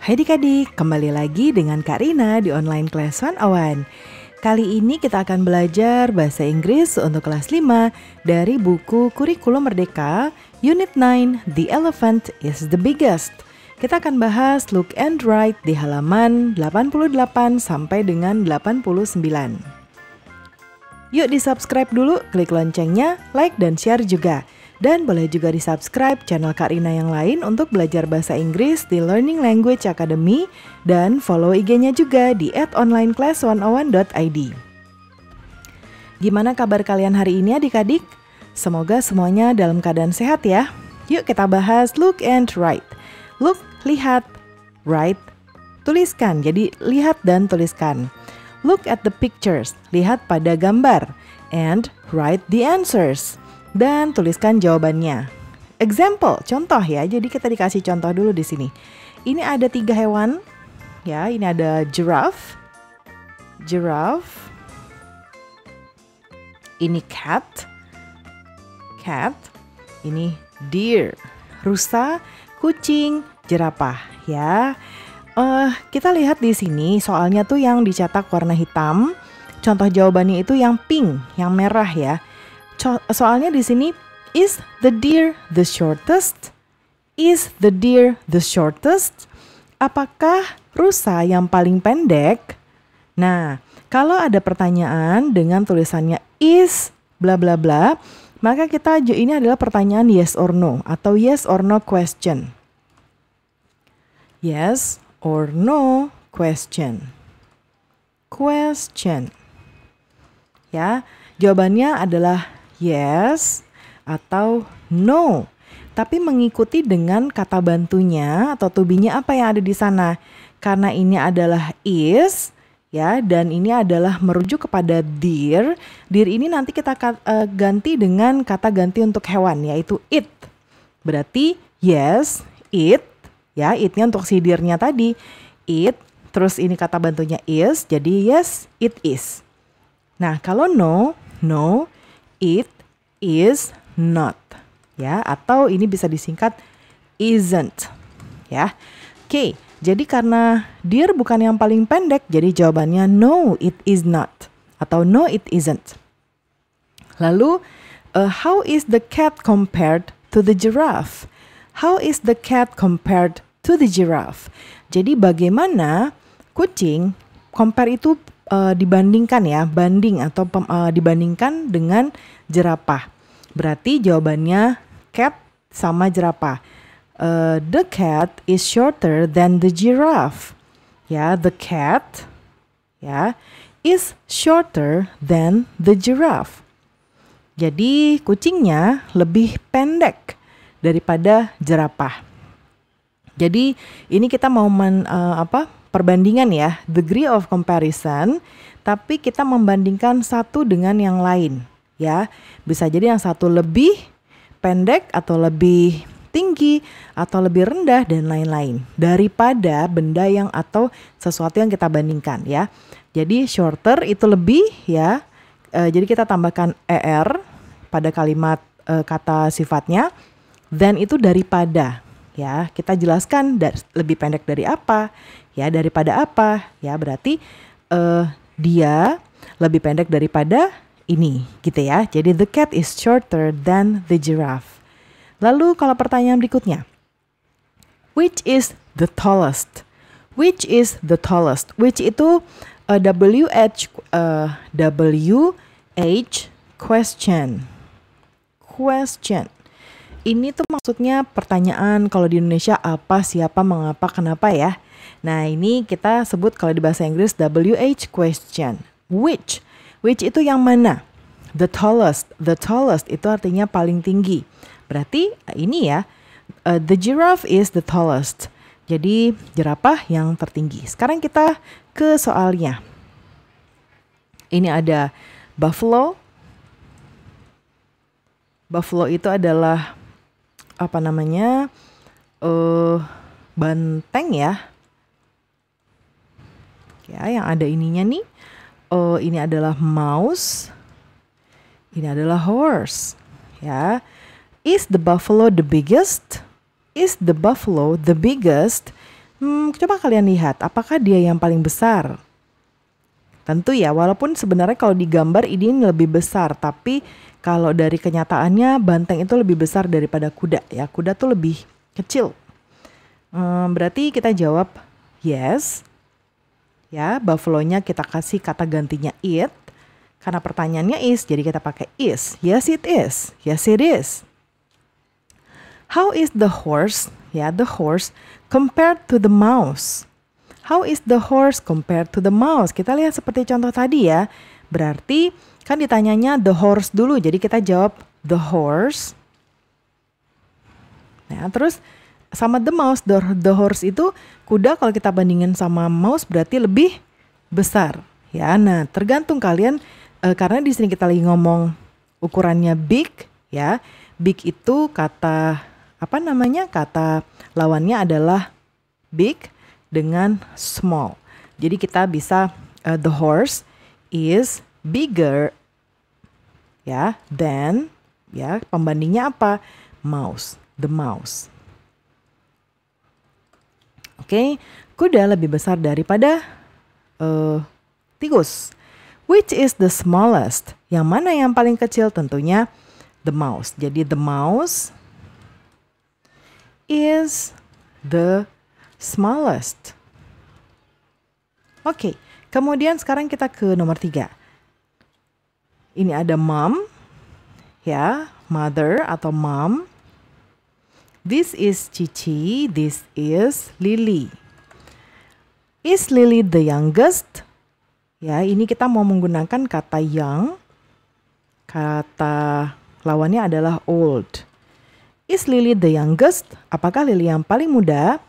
Hai adik-adik, kembali lagi dengan Kak Rina di online Class 101. Kali ini kita akan belajar bahasa Inggris untuk kelas 5 dari buku Kurikulum Merdeka, Unit 9, The Elephant is the Biggest. Kita akan bahas look and write di halaman 88 sampai dengan 89. Yuk di-subscribe dulu, klik loncengnya, like dan share juga. Dan boleh juga di-subscribe channel Kak Rina yang lain untuk belajar bahasa Inggris di Learning Language Academy dan follow IG-nya juga di @onlineclass101.id. Gimana kabar kalian hari ini adik-adik? Semoga semuanya dalam keadaan sehat ya. Yuk kita bahas look and write. Look, lihat. Write, tuliskan. Jadi lihat dan tuliskan. Look at the pictures, lihat pada gambar. And write the answers. Dan tuliskan jawabannya. Example, contoh ya. Jadi kita dikasih contoh dulu di sini. Ini ada 3 hewan. Ya, ini ada giraffe. Giraffe. Ini cat. Cat. Ini deer. Rusa, kucing, jerapah ya. Kita lihat di sini soalnya tuh yang dicetak warna hitam. Contoh jawabannya itu yang pink, yang merah ya. Soalnya di sini, is the deer the shortest? Is the deer the shortest? Apakah rusa yang paling pendek? Nah, kalau ada pertanyaan dengan tulisannya is bla bla bla, maka ini adalah pertanyaan yes or no atau yes or no question. Yes or no question. Question. Ya, jawabannya adalah yes atau no. Tapi mengikuti dengan kata bantunya atau to be-nya apa yang ada di sana. Karena ini adalah is ya, dan ini adalah merujuk kepada deer. Deer ini nanti kita ganti dengan kata ganti untuk hewan yaitu it. Berarti yes, it ya, it-nya untuk si deer-nya tadi. It, terus ini kata bantunya is, jadi yes, it is. Nah, kalau no, it is not ya, atau ini bisa disingkat isn't ya. Oke, jadi karena deer bukan yang paling pendek, jadi jawabannya no, it is not atau no, it isn't. Lalu how is the cat compared to the giraffe? How is the cat compared to the giraffe? Jadi bagaimana kucing, compare itu dibandingkan ya, banding atau dibandingkan dengan jerapah. Berarti jawabannya cat sama jerapah. The cat is shorter than the giraffe. Ya, the cat ya is shorter than the giraffe. Jadi kucingnya lebih pendek daripada jerapah. Jadi ini kita mau perbandingan ya, degree of comparison, tapi kita membandingkan satu dengan yang lain ya. Bisa jadi yang satu lebih pendek atau lebih tinggi atau lebih rendah dan lain-lain daripada benda yang atau sesuatu yang kita bandingkan ya. Jadi shorter itu lebih ya. Jadi kita tambahkan er pada kalimat kata sifatnya, than itu daripada. Ya, kita jelaskan lebih pendek dari apa, ya daripada apa, ya berarti dia lebih pendek daripada ini, gitu ya. Jadi the cat is shorter than the giraffe. Lalu kalau pertanyaan berikutnya, which is the tallest? Which is the tallest? Which itu WH question. Question. Ini tuh maksudnya pertanyaan kalau di Indonesia apa, siapa, mengapa, kenapa ya. Nah ini kita sebut kalau di bahasa Inggris WH question. Which itu yang mana? The tallest itu artinya paling tinggi. Berarti ini ya, the giraffe is the tallest. Jadi jerapah yang tertinggi. Sekarang kita ke soalnya. Ini ada buffalo. Buffalo itu adalah banteng ya. Ya, yang ada ininya nih. Ini adalah mouse. Ini adalah horse. Ya. Is the buffalo the biggest? Is the buffalo the biggest? Coba kalian lihat, apakah dia yang paling besar? Tentu ya, walaupun sebenarnya kalau digambar ini lebih besar, tapi kalau dari kenyataannya banteng itu lebih besar daripada kuda ya. Kuda tuh lebih kecil. Berarti kita jawab yes. Ya, buffalo-nya kita kasih kata gantinya it. Karena pertanyaannya is, jadi kita pakai is. Yes it is. Yes it is. How is the horse? Ya, the horse compared to the mouse. How is the horse compared to the mouse? Kita lihat seperti contoh tadi ya. Berarti kan ditanyanya the horse dulu, jadi kita jawab the horse. Nah, terus sama the mouse, the horse itu kuda kalau kita bandingin sama mouse berarti lebih besar. Ya, nah tergantung kalian karena di sini kita lagi ngomong ukurannya big, ya. Big itu kata kata lawannya adalah big dengan small. Jadi kita bisa the horse is bigger ya than ya pembandingnya apa? Mouse, the mouse. Oke, kuda lebih besar daripada tikus. Which is the smallest? Yang mana yang paling kecil? Tentunya the mouse. Jadi the mouse is the smallest. Oke, kemudian sekarang kita ke nomor 3. Ini ada mom, ya, mother atau mom. This is Cici, this is Lily. Is Lily the youngest? Ya, ini kita mau menggunakan kata young. Kata lawannya adalah old. Is Lily the youngest? Apakah Lily yang paling muda?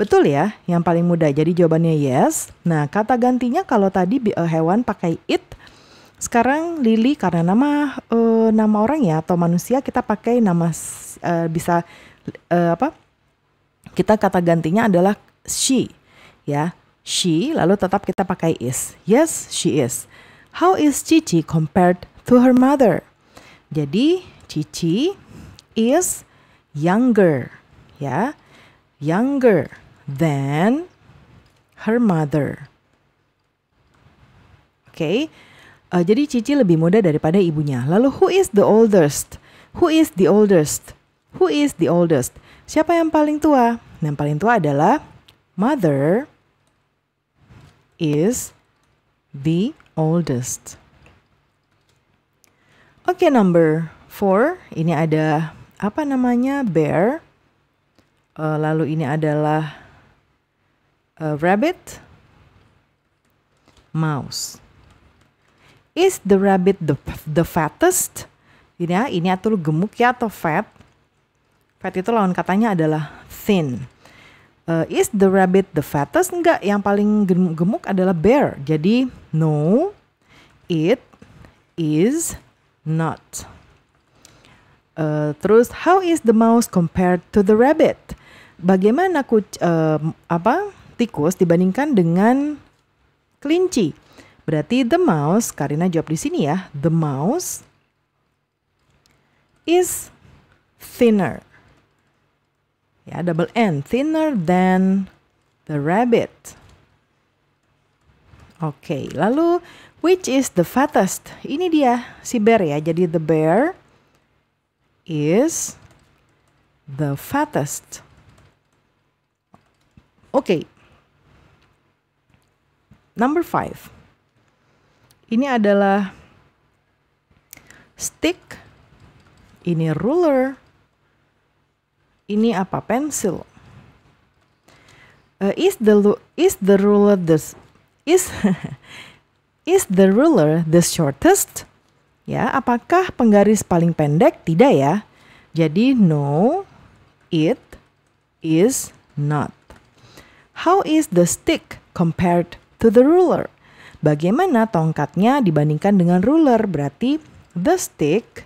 Betul ya, yang paling muda. Jadi jawabannya yes. Nah, kata gantinya kalau tadi hewan pakai it. Sekarang Lily karena nama orang ya atau manusia kita pakai nama bisa kita kata gantinya adalah she. Ya, she lalu tetap kita pakai is. Yes, she is. How is Cici compared to her mother? Jadi Cici is younger, ya, younger than her mother. Oke, jadi Cici lebih muda daripada ibunya. Lalu who is the oldest? Who is the oldest? Who is the oldest? Siapa yang paling tua? Yang paling tua adalah mother is the oldest. Oke, number 4. Ini ada bear. Lalu ini adalah rabbit, mouse. Is the rabbit the fattest? Ini atau gemuk ya atau fat? Fat itu lawan katanya adalah thin. Is the rabbit the fattest? Enggak, yang paling gemuk adalah bear. Jadi no, it is not. Terus how is the mouse compared to the rabbit? Bagaimana tikus dibandingkan dengan kelinci? Berarti the mouse, Karina jawab di sini ya. The mouse is thinner. Ya, double N, thinner than the rabbit. Oke, lalu which is the fattest? Ini dia si bear ya. Jadi the bear is the fattest. Oke. Number 5. Ini adalah stick. Ini ruler. Ini apa? Pensil. Is the ruler the shortest? Ya, apakah penggaris paling pendek? Tidak ya. Jadi no, it is not. How is the stick compared to the ruler? Bagaimana tongkatnya dibandingkan dengan ruler? Berarti the stick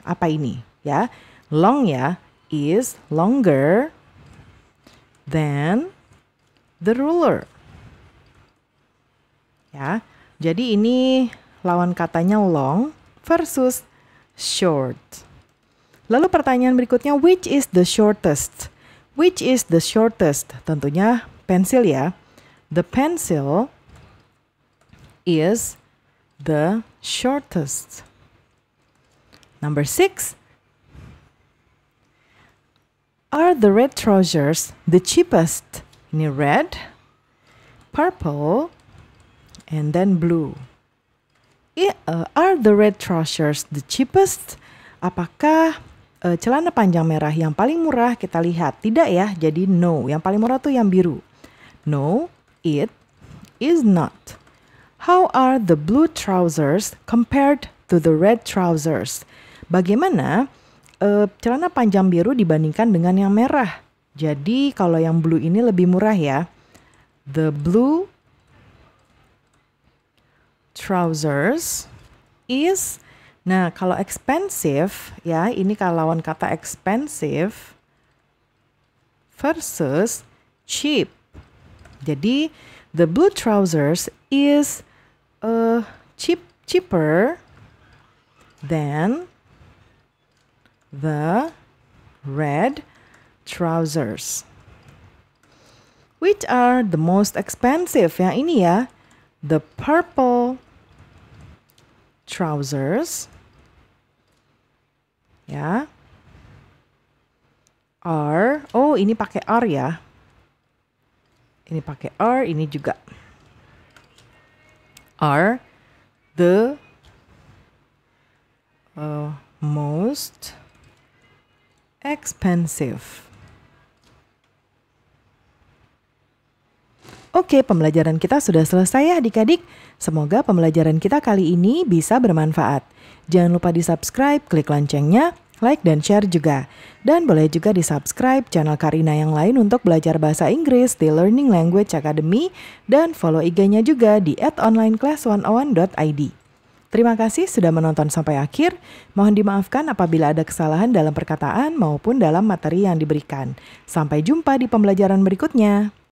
apa ini? Ya, long ya, is longer than the ruler. Ya, jadi ini lawan katanya long versus short. Lalu pertanyaan berikutnya, which is the shortest? Which is the shortest? Tentunya pensil ya. The pencil is the shortest. Number 6. Are the red trousers the cheapest? Ini red, purple, and then blue. Are the red trousers the cheapest? Apakah celana panjang merah yang paling murah? Kita lihat. Tidak ya, jadi no. Yang paling murah tuh yang biru. No, it is not. How are the blue trousers compared to the red trousers? Bagaimana celana panjang biru dibandingkan dengan yang merah? Jadi kalau yang blue ini lebih murah ya. The blue trousers is, nah kalau expensive ya, ini kalau lawan kata expensive versus cheap. Jadi the blue trousers is cheaper than the red trousers. Which are the most expensive? Yang ini ya, the purple trousers ya are, oh ini pakai are ya, ini pakai are, ini juga are the most expensive. Oke, pembelajaran kita sudah selesai ya adik-adik. Semoga pembelajaran kita kali ini bisa bermanfaat. Jangan lupa di-subscribe, klik loncengnya, like dan share juga. Dan boleh juga di-subscribe channel Karina yang lain untuk belajar bahasa Inggris di Learning Language Academy dan follow IG-nya juga di @onlineclass101.id. Terima kasih sudah menonton sampai akhir. Mohon dimaafkan apabila ada kesalahan dalam perkataan maupun dalam materi yang diberikan. Sampai jumpa di pembelajaran berikutnya.